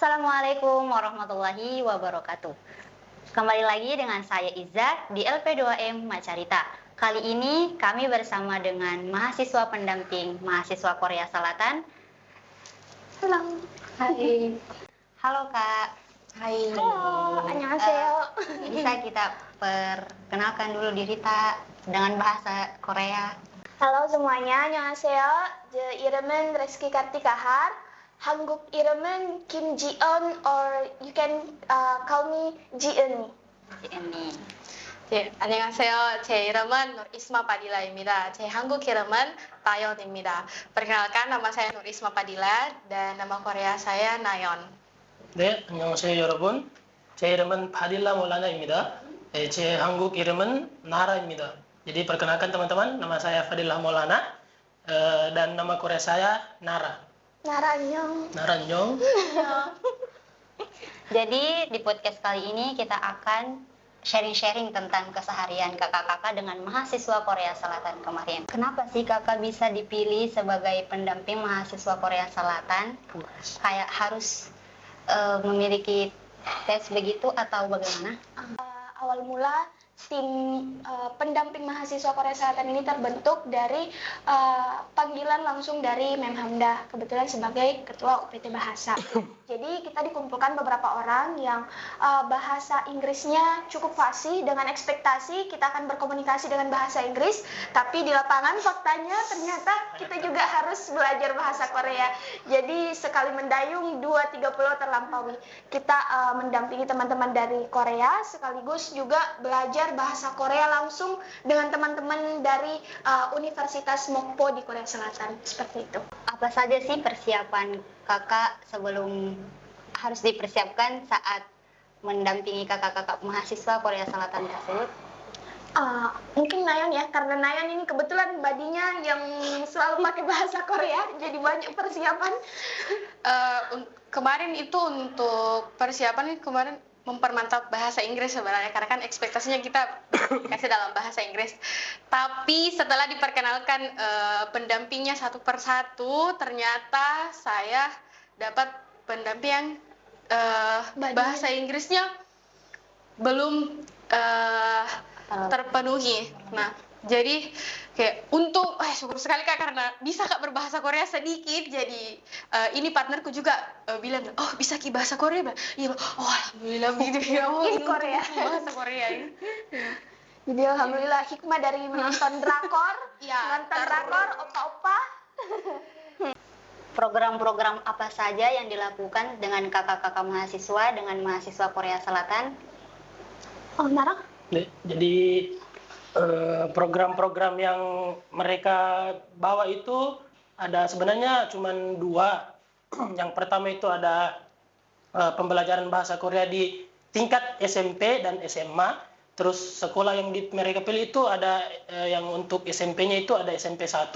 Assalamualaikum warahmatullahi wabarakatuh. Kembali lagi dengan saya Iza di LP2M Macarita. Kali ini kami bersama dengan mahasiswa pendamping mahasiswa Korea Selatan. Halo. Hai. Halo Kak. Hai. Halo. Annyeonghaseyo. Bisa kita perkenalkan dulu diri Tak dengan bahasa Korea? Halo semuanya, annyeonghaseyo. 제 이름은 Reski Kartikahar. 한국 이름은 Kim Ji-eun or you can call me Ji-eun. Ini. 네, 안녕하세요. 제 이름은 누리스마 바딜라입니다. 제 한국 이름은 나연입니다. Perkenalkan, nama saya Nurisma Padilla dan nama Korea saya Nayon. 네, 안녕하세요 여러분. 제 이름은 바딜라 몰라나입니다. 제 한국 이름은 나라입니다. Jadi perkenalkan teman-teman, nama saya Fadillah Maulana dan nama Korea saya Nara. Nara 안녕. Nara 안녕. Jadi di podcast kali ini kita akan sharing-sharing tentang keseharian kakak-kakak dengan mahasiswa Korea Selatan kemarin. Kenapa sih kakak bisa dipilih sebagai pendamping mahasiswa Korea Selatan? Kayak harus memiliki tes begitu atau bagaimana? Awal mula tim pendamping mahasiswa Korea Selatan ini terbentuk dari panggilan langsung dari Mem Hamda, kebetulan sebagai ketua UPT Bahasa. Jadi kita dikumpulkan beberapa orang yang bahasa Inggrisnya cukup fasih, dengan ekspektasi kita akan berkomunikasi dengan bahasa Inggris, tapi di lapangan faktanya ternyata kita juga harus belajar bahasa Korea. Jadi sekali mendayung 2-3 pulau terlampaui. Kita mendampingi teman-teman dari Korea sekaligus juga belajar bahasa Korea langsung dengan teman-teman dari Universitas Mokpo di Korea Selatan, seperti itu. Apa saja sih persiapan kakak sebelum harus dipersiapkan saat mendampingi kakak-kakak mahasiswa Korea Selatan tersebut? Mungkin Nayon ya, karena Nayon ini kebetulan badinya yang selalu pakai bahasa Korea, jadi banyak persiapan. Kemarin itu untuk persiapan kemarin mempermantap bahasa Inggris sebenarnya, karena kan ekspektasinya kita kasih dalam bahasa Inggris. Tapi setelah diperkenalkan pendampingnya satu persatu, ternyata saya dapat pendamping yang bahasa Inggrisnya belum terpenuhi. Nah, jadi kayak untuk syukur sekali Kak, karena bisa Kak berbahasa Korea sedikit. Jadi ini partnerku juga bilang, oh bisa Ki bahasa Korea? Iya, oh alhamdulillah begitu ya. Oh, Ini Korea. Bahasa Korea ini. Jadi alhamdulillah hikmah dari menonton drakor, nonton drakor, opa-opa. Program-program apa saja yang dilakukan dengan kakak-kakak mahasiswa dengan mahasiswa Korea Selatan? Oh, Nara? Jadi program-program yang mereka bawa itu ada sebenarnya cuma 2. Yang pertama itu ada pembelajaran bahasa Korea di tingkat SMP dan SMA. Terus sekolah yang mereka pilih itu ada yang untuk SMP-nya itu ada SMP 1.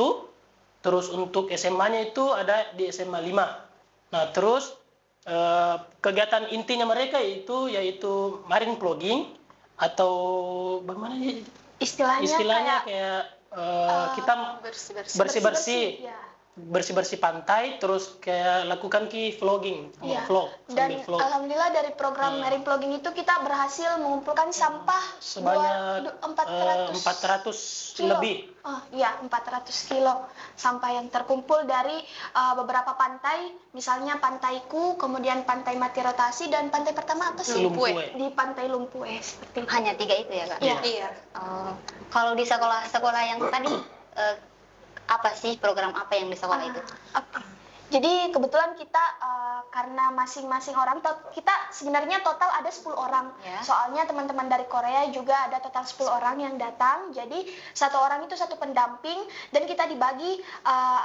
Terus untuk SMA-nya itu ada di SMA 5. Nah, terus kegiatan intinya mereka yaitu marine vlogging atau bagaimana ya? Istilahnya kayak kita bersih-bersih pantai, terus kayak lakukan vlogging, vlog Dan sambil vlog. alhamdulillah dari program marine vlogging itu kita berhasil mengumpulkan sampah Sebanyak 400 kilo. lebih. Oh iya, 400 kilo sampah yang terkumpul dari beberapa pantai, misalnya Pantaiku, kemudian Pantai Mati Rotasi, dan pantai pertama apa sih? Lumpue. Di Pantai Lumpue, seperti itu. Hanya 3 itu ya Kak? Iya. Oh, kalau di sekolah-sekolah yang tadi apa sih program apa yang di sekolah itu? Oke. Jadi kebetulan kita karena masing-masing orang kita sebenarnya total ada 10 orang. Ya. Soalnya teman-teman dari Korea juga ada total 10 orang yang datang. Jadi satu orang itu satu pendamping, dan kita dibagi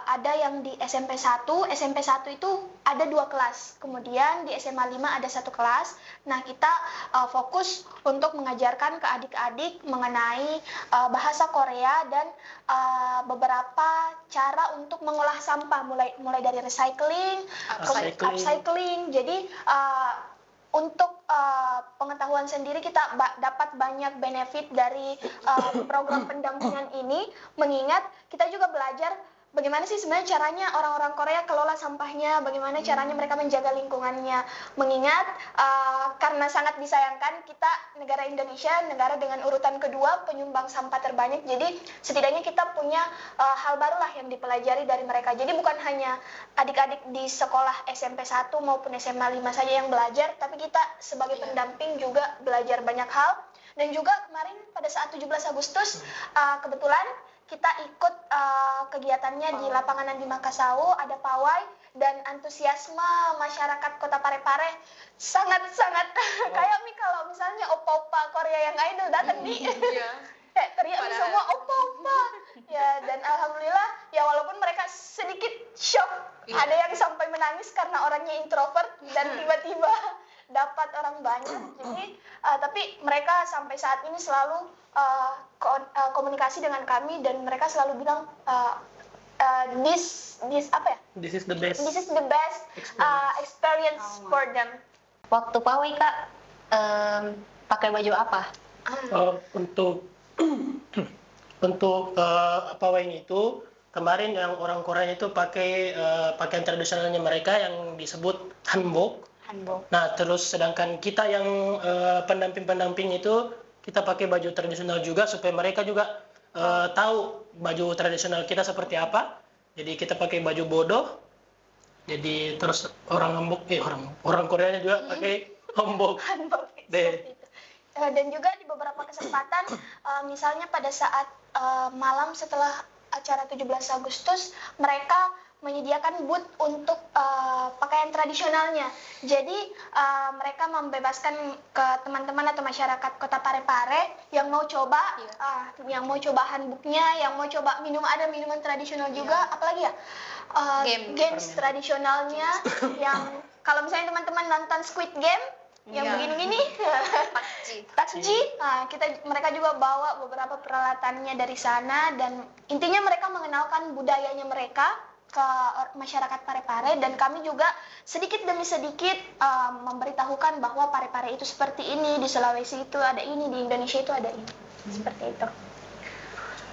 ada yang di SMP 1. SMP 1 itu ada 2 kelas. Kemudian di SMA 5 ada 1 kelas. Nah, kita fokus untuk mengajarkan ke adik-adik mengenai bahasa Korea dan beberapa cara untuk mengolah sampah, mulai dari recycling, upcycling. Jadi untuk pengetahuan sendiri kita dapat banyak benefit dari program pendampingan ini, mengingat kita juga belajar bagaimana sih sebenarnya caranya orang-orang Korea kelola sampahnya, bagaimana caranya mereka menjaga lingkungannya. Mengingat karena sangat disayangkan kita negara Indonesia, negara dengan urutan kedua penyumbang sampah terbanyak, jadi setidaknya kita punya hal barulah yang dipelajari dari mereka. Jadi bukan hanya adik-adik di sekolah SMP 1 maupun SMA 5 saja yang belajar, tapi kita sebagai pendamping juga belajar banyak hal. Dan juga kemarin pada saat 17 Agustus kebetulan kita ikut kegiatannya di lapangan di Makassau, ada pawai, dan antusiasme masyarakat Kota Parepare sangat-sangat kayak kalau misalnya opa-opa Korea yang idol datang nih. Kayak teriak semua opa-opa. Ya, dan alhamdulillah ya walaupun mereka sedikit shock, ada yang sampai menangis karena orangnya introvert dan tiba-tiba dapat orang banyak. Jadi tapi mereka sampai saat ini selalu komunikasi dengan kami dan mereka selalu bilang this apa ya? This is the best. This is the best experience for them. Waktu pawai Kak pakai baju apa? Untuk pawainya itu kemarin yang orang Korea itu pakai pakaian tradisionalnya mereka yang disebut hanbok. Hanbok. Nah, terus sedangkan kita yang pendamping-pendamping itu kita pakai baju tradisional juga supaya mereka juga tahu baju tradisional kita seperti apa. Jadi kita pakai baju bodoh. Jadi terus orang hanbok, orang Koreanya juga pakai hanbok. Hanbok Deh. seperti itu. Dan juga di beberapa kesempatan, misalnya pada saat malam setelah acara 17 Agustus, mereka menyediakan booth untuk pakaian tradisionalnya. Jadi mereka membebaskan ke teman-teman atau masyarakat Kota Parepare yang mau coba, yang mau coba hanboknya, yang mau coba ada minuman tradisional juga, apalagi ya games tradisionalnya, yang kalau misalnya teman-teman nonton Squid Game yang begini-gini, takji, mereka juga bawa beberapa peralatannya dari sana dan intinya mereka mengenalkan budayanya mereka ke masyarakat Parepare dan kami juga sedikit demi sedikit memberitahukan bahwa Parepare itu seperti ini, di Sulawesi itu ada ini, di Indonesia itu ada ini, seperti itu.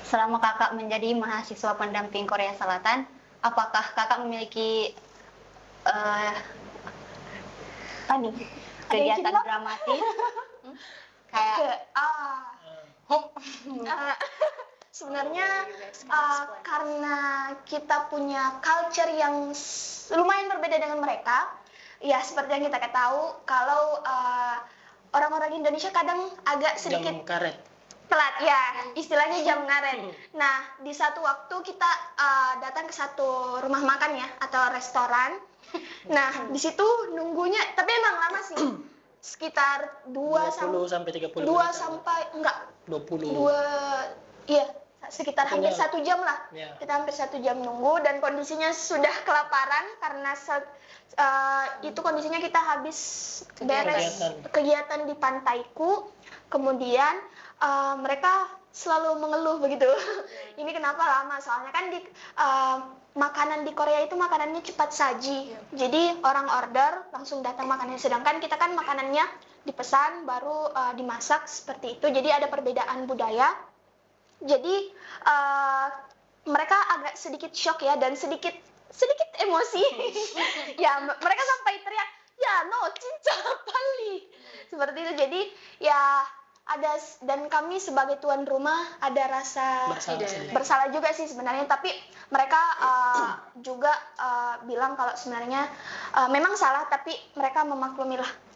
Selama Kakak menjadi mahasiswa pendamping Korea Selatan, apakah Kakak memiliki kegiatan dramatis kayak sebenarnya karena kita punya culture yang lumayan berbeda dengan mereka, ya seperti yang kita tahu kalau orang-orang Indonesia kadang agak sedikit Jam karet. telat ya, istilahnya jam ngaret. Nah, di satu waktu kita datang ke satu rumah makan ya atau restoran. Nah, di situ nunggunya, tapi emang lama sih, sekitar 20 sampai 30 2 menit. sampai enggak 20. 2, iya sekitar hampir 1 jam lah. Ya. Kita hampir 1 jam nunggu dan kondisinya sudah kelaparan karena itu kondisinya kita habis beres kegiatan di Pantaiku. Kemudian mereka selalu mengeluh begitu. Ini kenapa lama? Soalnya kan di makanan di Korea itu makanannya cepat saji. Jadi orang order langsung datang makanannya. Sedangkan kita kan makanannya dipesan baru dimasak seperti itu. Jadi ada perbedaan budaya. Jadi mereka agak sedikit shock ya dan sedikit emosi. Ya mereka sampai teriak, ya no cinta pali. Seperti itu. Jadi ya ada, dan kami sebagai tuan rumah ada rasa bersalah juga sih sebenarnya, tapi mereka juga bilang kalau sebenarnya memang salah tapi mereka memaklumilah.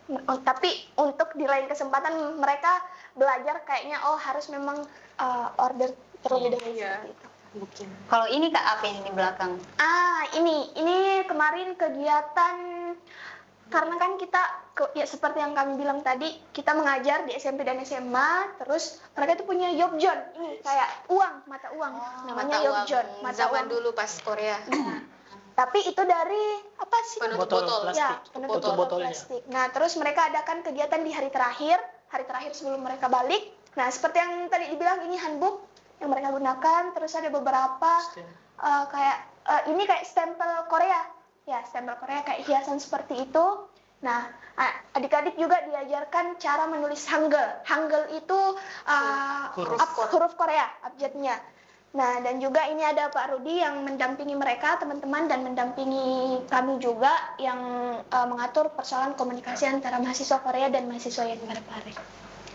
Tapi untuk di lain kesempatan mereka belajar kayaknya harus memang order terlebih dahulu seperti itu. kalau ini Kak apa ini di belakang? Ini kemarin kegiatan. Karena kan kita, ya seperti yang kami bilang tadi, kita mengajar di SMP dan SMA, terus mereka itu punya yobjon, ini kayak mata uang, namanya yobjon. Zaman dulu pas Korea. Tapi itu dari, apa sih? Penutup botol. Ya, Plastik. penutup botol plastik. Nah, terus mereka adakan kegiatan di hari terakhir sebelum mereka balik. Nah, seperti yang tadi dibilang, ini hanbok yang mereka gunakan, terus ada beberapa, ini kayak stempel Korea. Ya, stempel Korea kayak hiasan seperti itu. Nah, adik-adik juga diajarkan cara menulis Hangul. Hangul itu huruf Korea, abjadnya. Nah, dan juga ini ada Pak Rudi yang mendampingi mereka, teman-teman, dan mendampingi kami juga yang mengatur persoalan komunikasi antara mahasiswa Korea dan mahasiswa yang Parepare.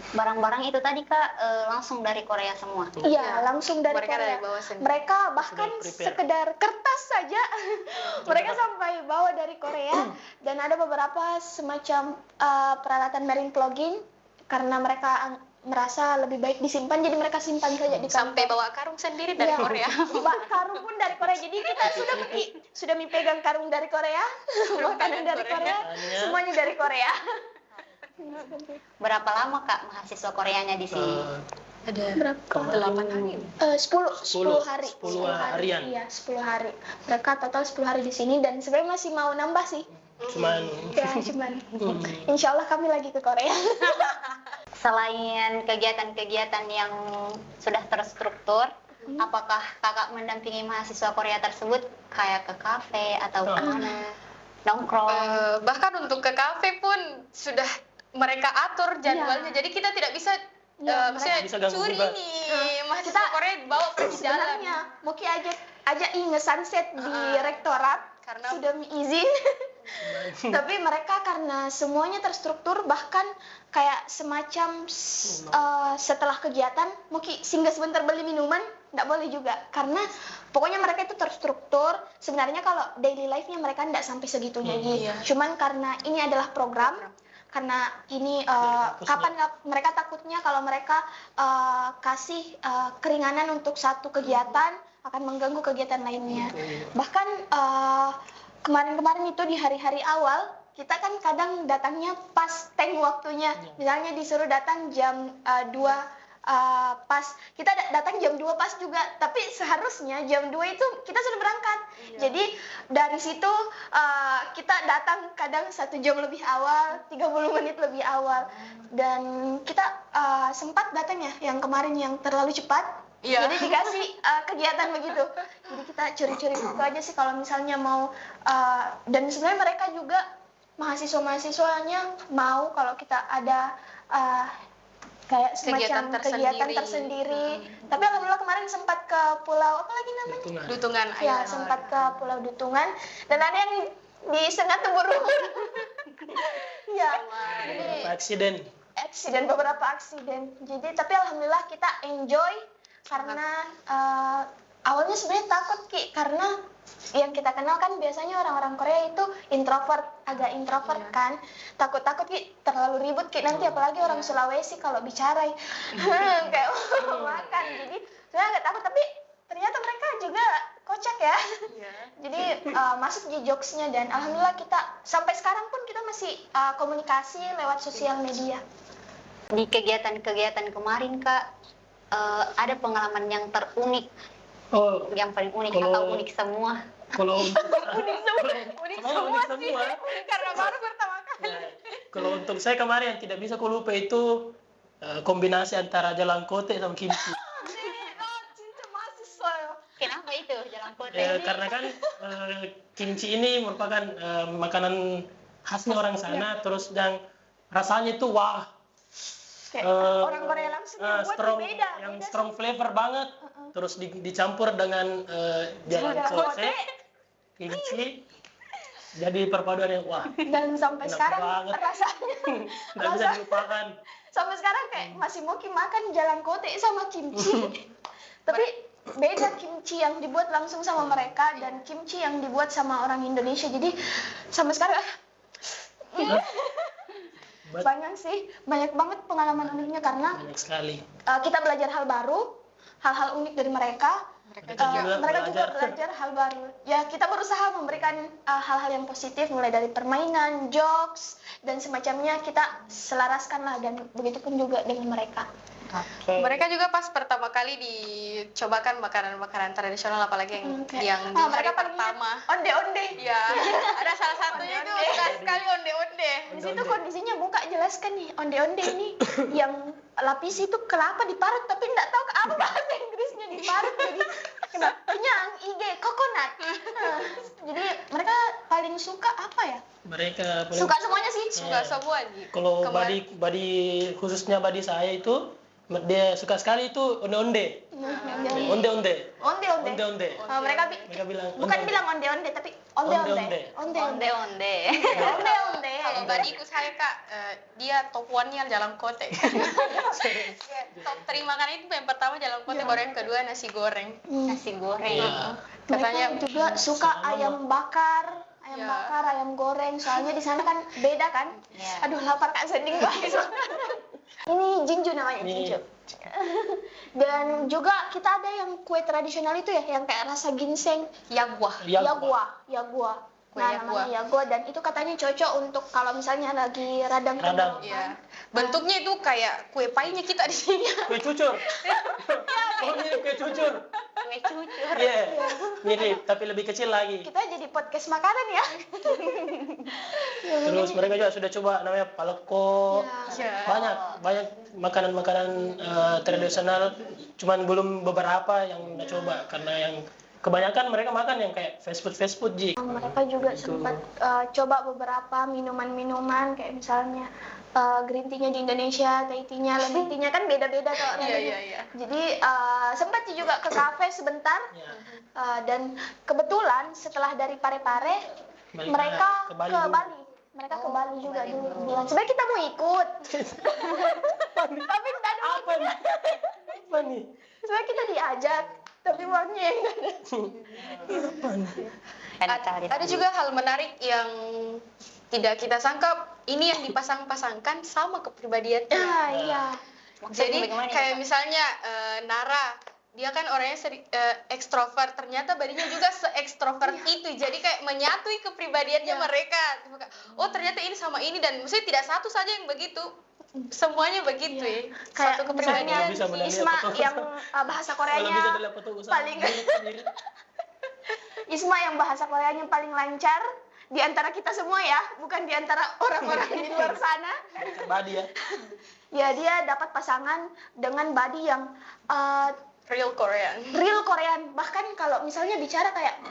Barang-barang itu tadi Kak langsung dari Korea semua. Iya, langsung dari Mereka Korea. dari bawah sendiri. Mereka bahkan Sudah prepare. sekedar kertas saja mereka sampai bawa dari Korea, dan ada beberapa semacam peralatan marine plugging karena mereka merasa lebih baik disimpan, jadi mereka simpan saja di kantor. Sampai bawa karung sendiri dari Iya, Korea. karung pun dari Korea. Jadi kita sudah pegang karung dari Korea, makanan dari Korea, semuanya dari Korea. Berapa lama Kak mahasiswa Koreanya di sini? Ada Berapa? 8 hari. 10 hari. 10 harian. Iya, 10 hari. Mereka total 10 hari di sini, dan sebenarnya masih mau nambah sih. Cuman Ya, cuman insya Allah kami lagi ke Korea. Selain kegiatan-kegiatan yang sudah terstruktur, apakah Kakak mendampingi mahasiswa Korea tersebut kayak ke kafe atau kemana? Nongkrong? Bahkan untuk ke kafe pun sudah mereka atur jadwalnya. Jadi kita tidak bisa Ya, maksudnya bisa ganggu curi juga. nih mahasiswa Korea bawa pergi jalan. Sebenarnya Moki ajak sunset di rektorat Karena sudah izin. Tapi mereka karena semuanya terstruktur, bahkan kayak semacam setelah kegiatan Moki singgah sebentar beli minuman, nggak boleh juga, karena pokoknya mereka itu terstruktur. Sebenarnya kalau daily life-nya mereka nggak sampai segitunya Iya. cuman karena ini adalah program, karena ini kapan mereka takutnya kalau mereka kasih keringanan untuk satu kegiatan akan mengganggu kegiatan lainnya. Bahkan kemarin-kemarin itu di hari-hari awal kita kan kadang datangnya pas tank waktunya, misalnya disuruh datang jam 2 pas, kita datang jam 2 pas juga, tapi seharusnya jam 2 itu kita sudah berangkat. Jadi dari situ kita datang kadang 1 jam lebih awal, 30 menit lebih awal, dan kita sempat datang ya yang kemarin yang terlalu cepat. Iya. Jadi dikasih kegiatan begitu. Jadi kita curi-curi itu aja sih kalau misalnya mau, dan sebenarnya mereka juga mahasiswa-mahasiswanya mau kalau kita ada kayak semacam kegiatan tersendiri. Tapi alhamdulillah kemarin sempat ke pulau apa lagi namanya? Dutungan. Ya, sempat ke Pulau Dutungan, dan ada yang di Sengat Ubur-ubur. Ya, jadi beberapa aksiden. Jadi tapi alhamdulillah kita enjoy karena awalnya sebenarnya takut Ki, karena yang kita kenal kan biasanya orang-orang Korea itu agak introvert kan. Takut Ki terlalu ribut Ki, nanti apalagi orang Sulawesi kalau bicara kayak makan. Jadi saya agak takut, tapi ternyata mereka juga kocak ya. Jadi masuk di jokesnya, dan alhamdulillah kita sampai sekarang pun kita masih komunikasi lewat sosial media. Di kegiatan-kegiatan kemarin Kak, ada pengalaman yang terunik, yang paling unik atau unik semua? Kalau Unik semua sih. semua. Karena baru pertama kali. Kalau untuk saya kemarin yang tidak bisa aku lupa itu kombinasi antara jalan kote sama kimchi. Cinta mahasiswa. Kenapa itu jalan kote? Karena kan kimchi ini merupakan makanan khasnya orang sana, terus yang rasanya itu wah. Kayak orang Korea langsung yang buat strong, beda. yang strong flavor banget, terus dicampur dengan jalan kote, kimchi, jadi perpaduan yang wah. Dan sampai enak sekarang banget. rasanya Nggak bisa dilupakan. sampai sekarang kayak masih mau makan jalan kote sama kimchi. Tapi beda kimchi yang dibuat langsung sama mereka dan kimchi yang dibuat sama orang Indonesia. Jadi sampai sekarang banyak banget pengalaman uniknya, karena Banyak sekali. kita belajar hal baru, hal-hal unik dari mereka. Mereka juga belajar hal baru. Ya, kita berusaha memberikan hal-hal yang positif, mulai dari permainan, jokes, dan semacamnya kita selaraskan lah, dan begitu pun juga dengan mereka. Oke. Mereka juga pas pertama kali dicobakan makanan-makanan tradisional, apalagi yang di hari mereka paling pertama. Onde-onde. Ya, ada salah satunya itu suka sekali onde-onde. Di situ kondisinya buka jelaskan nih, onde-onde ini yang lapis itu kelapa diparut, tapi nggak tahu ke apa bahasa Inggrisnya diparut, jadi kenyang, coconut. Jadi mereka paling suka apa ya? Mereka Suka semuanya sih. Suka semua nih. Kalau badi khususnya badi saya itu dia suka sekali itu onde-onde. Onde-onde. Onde-onde. Onde-onde. Mereka bilang bukan onde-onde. bilang onde-onde tapi onde-onde. Onde-onde. Onde-onde. Kalau badiku saya Kak, dia top one-nya jalan kote. Top 3 makanan itu yang pertama jalan kote, baru yang kedua nasi goreng. Nasi goreng. Iya. Katanya Mereka juga suka ayam bakar, ayam goreng. Soalnya di sana kan beda kan. Iya. Aduh lapar Kak, sedih banget. Ini jinju namanya, Ini- jinju. Dan juga kita ada yang kue tradisional itu ya, yang kayak rasa ginseng, yagwa. yagua. Kue Nah, yagua. namanya yagua, dan itu katanya cocok untuk kalau misalnya lagi radang Radang. tenggorokan. Iya. Bentuknya itu kayak kue painya kita di sini. Kue cucur. Oh, mirip kue cucur. Kue cucur. Iya. Mirip, tapi lebih kecil lagi. Kita jadi podcast makanan ya. Terus mereka juga sudah coba namanya paleko. Iya. Banyak makanan-makanan tradisional, cuman belum beberapa yang udah coba karena yang kebanyakan mereka makan yang kayak fast food Ji. Mereka juga sempat coba beberapa minuman-minuman kayak misalnya green tea-nya di Indonesia, Thai tea-nya, lemon tea-nya kan beda-beda tuh. Iya. Jadi sempat juga ke kafe sebentar Ya. dan kebetulan setelah dari Parepare mereka ke ke Bali dulu. Bali. Mereka ke Bali juga dulu. Bilang, sebenarnya kita mau ikut. Tapi enggak ada. Apa nih? Apa nih? Sebenarnya kita diajak, tapi uangnya yang nggak ada. Apa nih? Ada juga hal menarik yang tidak kita sangka, ini yang dipasang-pasangkan sama kepribadiannya. Iya. Jadi bagaimana kayak itu, Kak? misalnya Nara, dia kan orangnya ekstrovert, ternyata badinya juga se-ekstrovert itu. Jadi kayak menyatui kepribadiannya mereka. Oh ternyata ini sama ini, dan maksudnya tidak satu saja yang begitu, semuanya begitu ya. Kayak Satu kepribadian. misalnya bisa menilai Isma foto. yang bahasa Kalau bisa Koreanya dilihat foto usaha paling- sendiri. Isma yang bahasa Koreanya paling lancar di antara kita semua ya, bukan di antara orang-orang di luar sana. Badi ya. Ya dia dapat pasangan dengan body yang Real Korean. real Korean. Bahkan kalau misalnya bicara kayak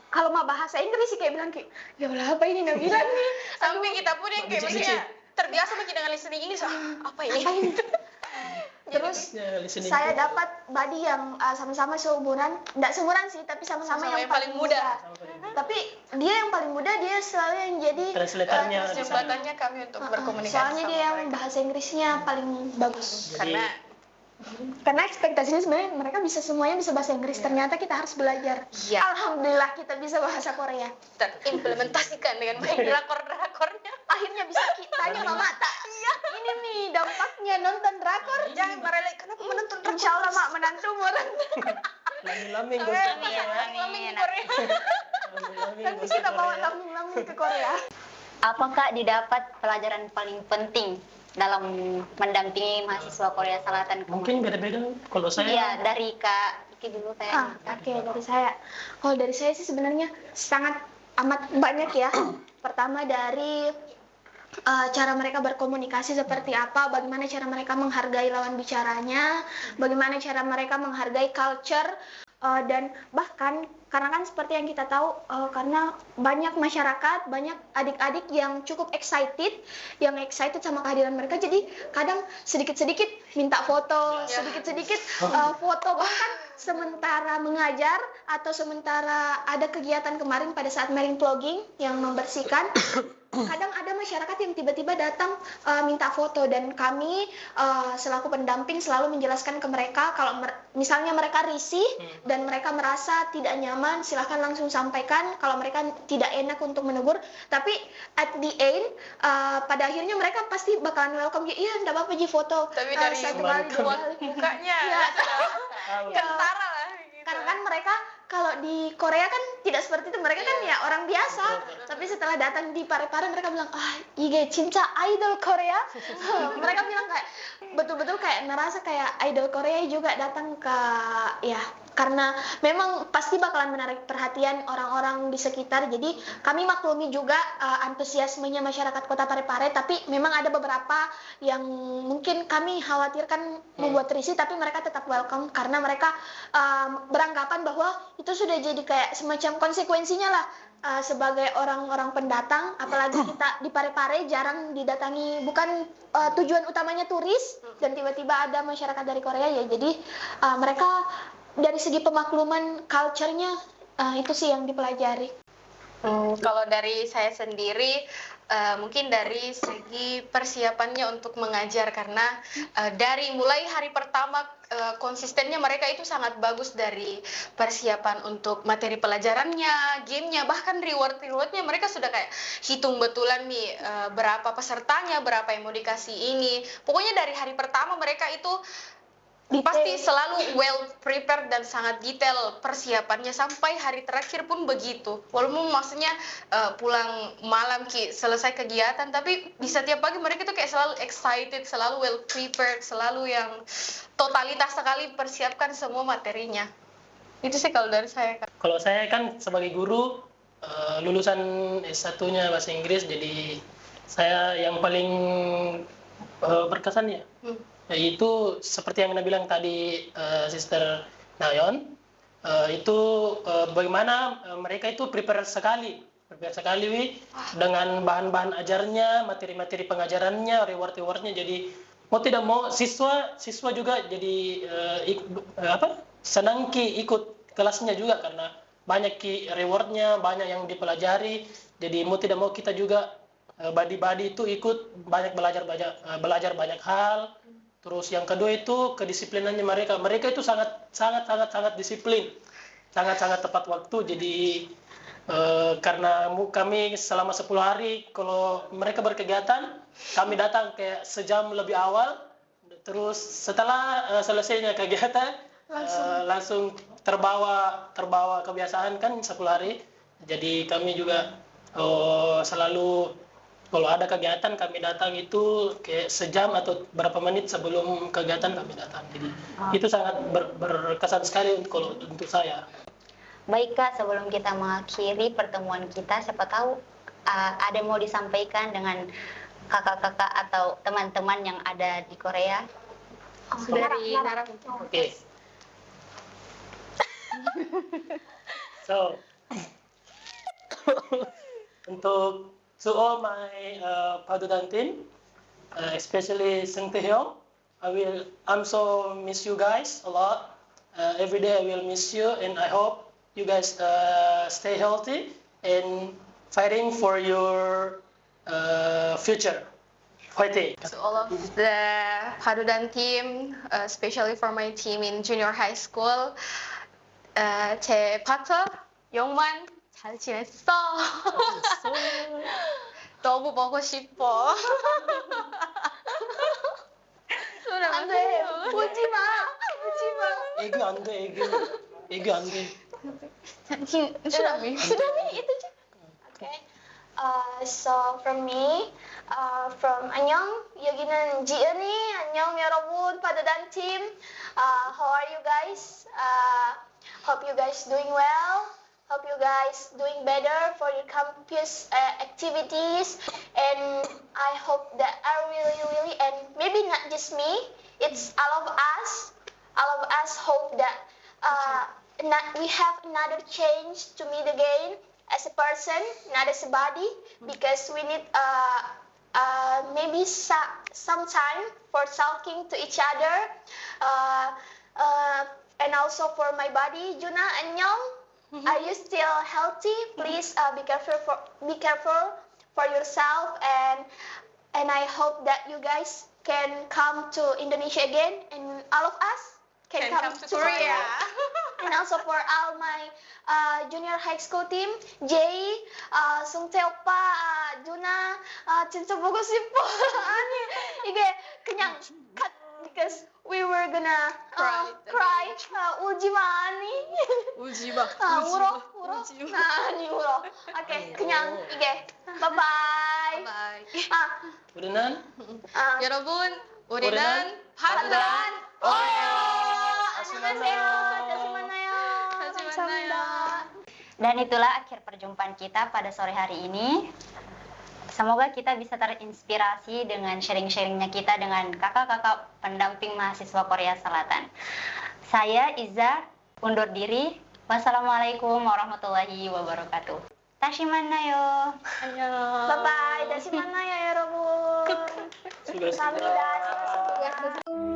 kalau mau bahasa Inggris sih kayak bilang kayak ya Allah apa ini nggak bilang nih. Sampai kita pun yang kayak Licik-licik. maksudnya terbiasa mungkin dengan listening ini, apa ini? Terus Ya, listening. saya dapat body yang sama-sama seumuran, nggak seumuran sih, tapi sama-sama Sama-sama yang paling muda. Tapi dia yang paling muda, dia selalu yang jadi Translatornya di sana. Jembatannya kami untuk berkomunikasi soalnya sama dia yang mereka. bahasa Inggrisnya paling bagus. Jadi, Karena ekspektasinya sebenarnya mereka bisa semuanya bisa bahasa Inggris, ternyata kita harus belajar. Iya. Alhamdulillah kita bisa bahasa Korea. terimplementasikan dengan baik drakor-drakornya. Akhirnya bisa kita tanya sama Mata. Iya. Ini nih dampaknya nonton drakor. Jangan merelai, kenapa menonton drakor? Insya Allah mak menantu orang. lambing-lambing Amin, gosipnya. amin, Korea. Lambing-lambing Nanti gosip kita bawa Korea. lambung-lambung ke Korea. Apakah didapat pelajaran paling penting dalam mendampingi mahasiswa Korea Selatan? Mungkin beda-beda. Kalau saya Iya, dari Kak Iki dulu kayak. Oke, dari saya. Kalau dari saya sih sebenarnya sangat amat banyak ya. Pertama dari cara mereka berkomunikasi seperti apa, bagaimana cara mereka menghargai lawan bicaranya, bagaimana cara mereka menghargai culture, dan bahkan karena kan seperti yang kita tahu, karena banyak masyarakat, banyak adik-adik yang cukup excited sama kehadiran mereka, jadi kadang sedikit-sedikit minta foto, sedikit-sedikit foto, bahkan sementara mengajar atau sementara ada kegiatan kemarin pada saat marine vlogging yang membersihkan, kadang ada masyarakat yang tiba-tiba datang minta foto, dan kami selaku pendamping selalu menjelaskan ke mereka kalau misalnya mereka risih dan mereka merasa tidak nyaman, silahkan langsung sampaikan. Kalau mereka tidak enak untuk menegur, tapi at the end pada akhirnya mereka pasti bakalan welcome. Iya, enggak apa-apa Ji foto. Tapi dari satu kali, dua kali. mukanya Iya. tahu. kentara lah gitu. Karena kan mereka kalau di Korea kan tidak seperti itu, mereka kan ya orang biasa. Tapi setelah datang di Parepare mereka bilang, 이게 진짜 idol Korea. Mereka bilang kayak betul-betul kayak ngerasa kayak idol Korea juga datang ke ya, karena memang pasti bakalan menarik perhatian orang-orang di sekitar. Jadi kami maklumi juga antusiasmenya masyarakat Kota Parepare, tapi memang ada beberapa yang mungkin kami khawatirkan membuat risih, tapi mereka tetap welcome karena mereka beranggapan bahwa itu sudah jadi kayak semacam konsekuensinya lah sebagai orang-orang pendatang, apalagi kita di Parepare jarang didatangi, bukan tujuan utamanya turis, dan tiba-tiba ada masyarakat dari Korea ya, jadi mereka dari segi pemakluman culture-nya itu sih yang dipelajari. Kalau dari saya sendiri, mungkin dari segi persiapannya untuk mengajar, karena dari mulai hari pertama konsistennya mereka itu sangat bagus dari persiapan untuk materi pelajarannya, gamenya, bahkan rewardnya mereka sudah kayak hitung betulan nih berapa pesertanya, berapa yang mau dikasih ini. Pokoknya dari hari pertama mereka itu pasti selalu well prepared dan sangat detail persiapannya, sampai hari terakhir pun begitu. Walaupun maksudnya pulang malam selesai kegiatan, tapi di setiap pagi mereka tuh kayak selalu excited, selalu well prepared, selalu yang totalitas sekali persiapkan semua materinya. Itu sih kalau dari saya, Kak. Kalau saya kan sebagai guru lulusan S1-nya bahasa Inggris, jadi saya yang paling berkesan ya, yaitu seperti yang Anda bilang tadi, Sister Nayon, itu bagaimana mereka itu prepare sekali Wi, dengan bahan-bahan ajarnya, materi-materi pengajarannya, reward-rewardnya. Jadi mau tidak mau siswa juga jadi senang ikut kelasnya juga, karena banyak rewardnya, banyak yang dipelajari. Jadi mau tidak mau kita juga badi-badi itu ikut belajar banyak hal. Terus yang kedua itu kedisiplinannya mereka itu sangat disiplin, sangat tepat waktu. Jadi karena kami selama 10 hari kalau mereka berkegiatan, kami datang kayak sejam lebih awal. Terus setelah selesainya kegiatan langsung terbawa kebiasaan kan 10 hari. Jadi kami juga selalu kalau ada kegiatan kami datang itu kayak sejam atau berapa menit sebelum kegiatan kami datang. Jadi itu sangat berkesan sekali untuk saya. Baik Kak, sebelum kita mengakhiri pertemuan kita, siapa tahu ada yang mau disampaikan dengan kakak-kakak atau teman-teman yang ada di Korea. Dari Nara. Okay. So to all my Padudan team, especially Sung Tae-hyung, I'm so miss you guys a lot. Every day I will miss you, and I hope you guys stay healthy and fighting for your future. Fighting. To all of the Padudan team, especially for my team in junior high school, 제 파트 영만 잘 지냈어. 너무 보고 싶어. 안 돼, 울지 마. 애교 안 돼, 애교 안 돼. 수람이. itu aja. Okay. So from me, from 안녕, 여기는 지은이. 안녕 여러분, 파드단 team. How are you guys? Hope you guys doing well. Hope you guys doing better for your campus activities, and I hope that I really, and maybe not just me, it's all of us hope that we have another change to meet again as a person, not as a body, because we need maybe some time for talking to each other, and also for my body. Juna, 안녕. Are you still healthy? Please be careful for yourself, and I hope that you guys can come to Indonesia again, and all of us can come to Korea. And also for all my junior high school team, Jay, Sungtae 오빠, Juna, 진짜 보고 싶어. 아니 이게 그냥 cut because we were gonna cry. 울지 마, 아니. 울지 마. 울어? 아니 울어. 오케이, 그냥 이게 bye. 바이바이. 우리는 여러분, 우리는 우리는 파두단 오요. 다시 안녕하세요. 만나요. 다시 만나요. 다시 감사합니다. Dan itulah akhir perjumpaan kita pada sore hari ini. Semoga kita bisa terinspirasi dengan sharing-sharingnya kita dengan kakak-kakak pendamping mahasiswa Korea Selatan. Saya Iza, undur diri. Wassalamualaikum warahmatullahi wabarakatuh. 다시 만나요. 안녕. Bye bye. 다시 만나요, 여러분. 수고했습니다. 감사합니다. 수고하셨습니다.